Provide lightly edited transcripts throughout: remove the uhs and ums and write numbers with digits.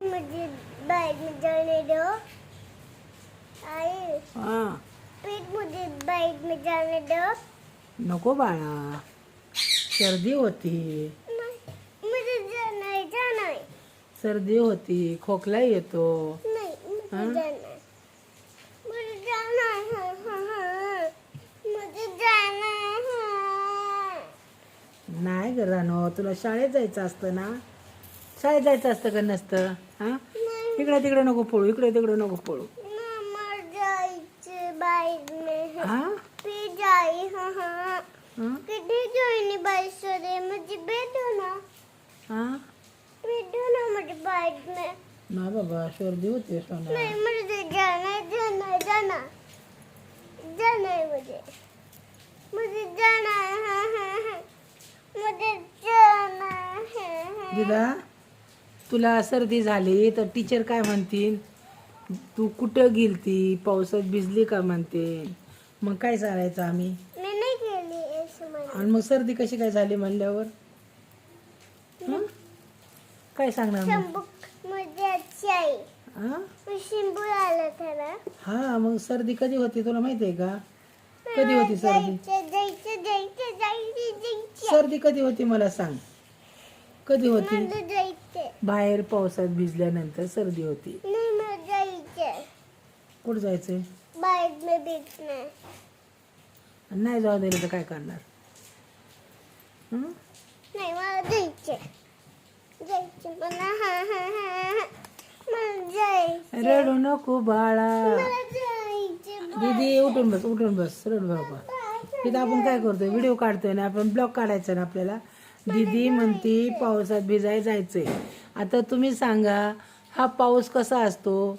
मुझे बैग में जाने दो। आई हाँ प्लीज मुझे बैग में जाने दो। नको बाळा, सर्दी होती. मुझे जाना है, जाना है। सर्दी होती, खोकला येतो. नहीं हाँ? मुझे जाना है, मुझे जाना है। हाँ, मुझे जाना है। नाही ग रानो, तुला शाळेत जायचं असतं ना. शाळेत जायचं असतं का नसतं? हा, नहीं इकडे तिकडे नको पळू, इकडे तिकडे नको पळू. मर जायचे बैग में। हा पी जाई। हाँ हाँ हा कितनी जोईनी बाइक से दे मुझे बैठो ना, हा बैठो ना मुझे बाइक में। ना बाबा, सर्दी होते सोना. नहीं मुझे जाना है, जाना है, जाना जाना है। मुझे जाना है। हाँ हाँ हाँ मुझे जाना है। दिदा, तुला सर्दी झाली तर टीचर काय म्हणतील? तू कुठं गेलती, पावसात भिजली का म्हणते. मग काय चालायचं आम्ही? मैं नहीं खेली इस समय। आणि मग सर्दी कशी काय झाली म्हणल्यावर हं? काय सांगणार मग? शंभू मुझे अच्छा है। हा मैं शंभू आला था ना। हा, मग सर्दी कधी होती तुला माहिती आहे का? कधी होती सर्दी? जायचं सर्दी कधी होती मला सांग. कधी होती? मला जायचं बाहेर पावसात भिजल्यानंतर सर्दी होती. नाही, मला जायचं कुठं जायचंय? बाइक में बैठना। नाही जाऊ दिलं तर काय करणार? हं? नाही मला जायचं मला। हाँ हाँ हाँ मला जायचं। रडू नको बाळा. मला जायचं दीदी उठून बस, उठून बस, रडू बाबा. तिथं आपण काय करतोय, व्हिडिओ काढतोय ना आपण, ब्लॉग काढायचा ना आपल्याला. दीदी म्हणती पावसात भिजाय जायचंय. आता तुम्ही सांगा, हा पाऊस कसा असतो?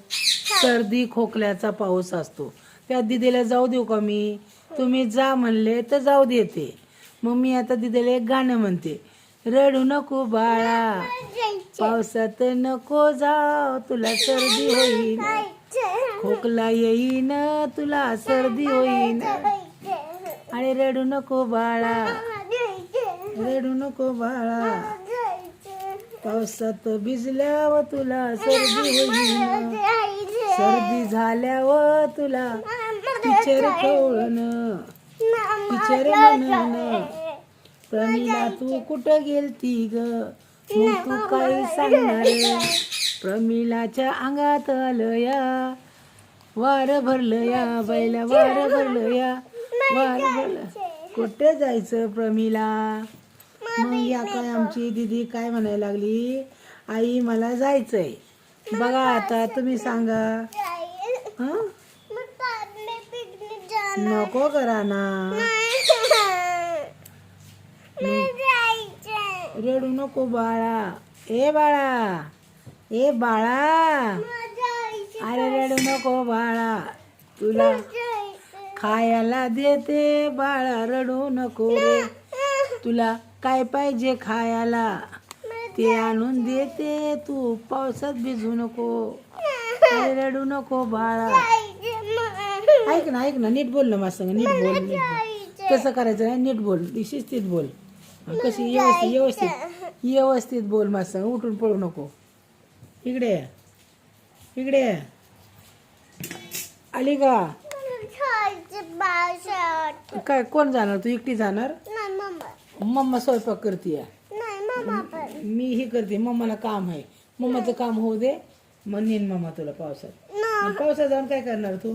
सर्दी खोकल्याचा पाऊस असतो. त्या दीदीला जाऊ देऊ का मी? तुम्ही जा म्हणले तर जाऊ देते. मग मी आता दीदीला एक गाणं म्हणते. रडू नको बाळा, पावसात नको जाऊ, तुला सर्दी होईन, खोकला येईन, तुला सर्दी होईन. आणि रडू नको बाळा, रडू नको बाळा, पावसात भिजल्यावर तुला सर्दी होईन, सर्दी झाल्यावर तुला टीचर कवळण, टीचर म्हणन, प्रमिला तू कुठं गेलती ग, मग तू काय सांगणार? प्रमिलाच्या अंगात आलं या, वार भरलं या बैला, वार भरलं या, वार भरलं. कुठे जायचं प्रमिला? मग या काय आमची दीदी काय म्हणायला लागली, आई मला जायचंय. बघा आता तुम्ही सांगा. हं? नको करा ना, रडू नको बाळा. ए बाळा, ए बाळा, अरे रडू नको बाळा, तुला खायला देते बाळा, रडू नको रे. तुला काय पाहिजे खायला ते आणून देते, तू पावसात भिजू नको, अरे रडू नको बाळा. ऐक ना, ऐक ना, नीट बोल ना माझं संग, नीट बोल, नीट बोल. कसं करायचं नाही, नीट बोल, शिस्तीत बोल. कशी व्यवस्थित व्यवस्थित व्यवस्थित बोल माझं संग, उठून पळू नको. इकडे ये, इकडे ये. आली का? काय कोण जाणार? तू एकटी जाणार? मम्मा स्वयंपाक करते. मी ही करते, मम्माला काम आहे. मम्माचं काम होऊ दे, मग नेन मम्मा तुला पावसात. पावसात जाऊन काय करणार तू?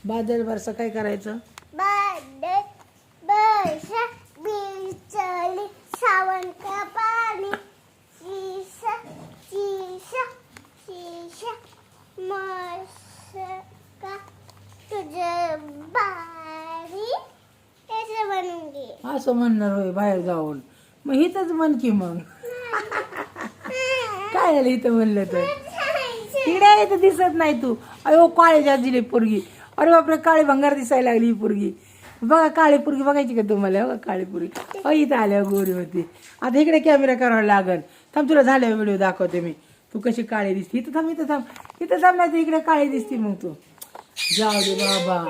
बादल बरसा काय करायचं? सावन का पाणी, शीशा शीशा शीशा, मस्का तुझे बारी, ऐसे बनूंगी. असं म्हणणार होय बाहेर जाऊन? मग इथंच म्हण की मग. काय झालं इथं म्हणलं तर? तिकडे इथं दिसत नाही तू. अयो काळी जाजीले पोरगी, अरे बापरे, काळी भंगार दिसायला लागली ही पोरगी. बघा काळी पोरगी बघायची का तुम्हाला? बघा काळी पोरगी. इथं आल्यावर गोरी होती. आता इकडे कॅमेरा करावा लागल. थांब, तुला झाल्यावर व्हिडिओ दाखवते मी. तू कशी काळी दिसते. इथं थांब, इथं थांब, इथं थांब, नाही तर इकडे काळी दिसते मग तू. जाऊ दे बाबा.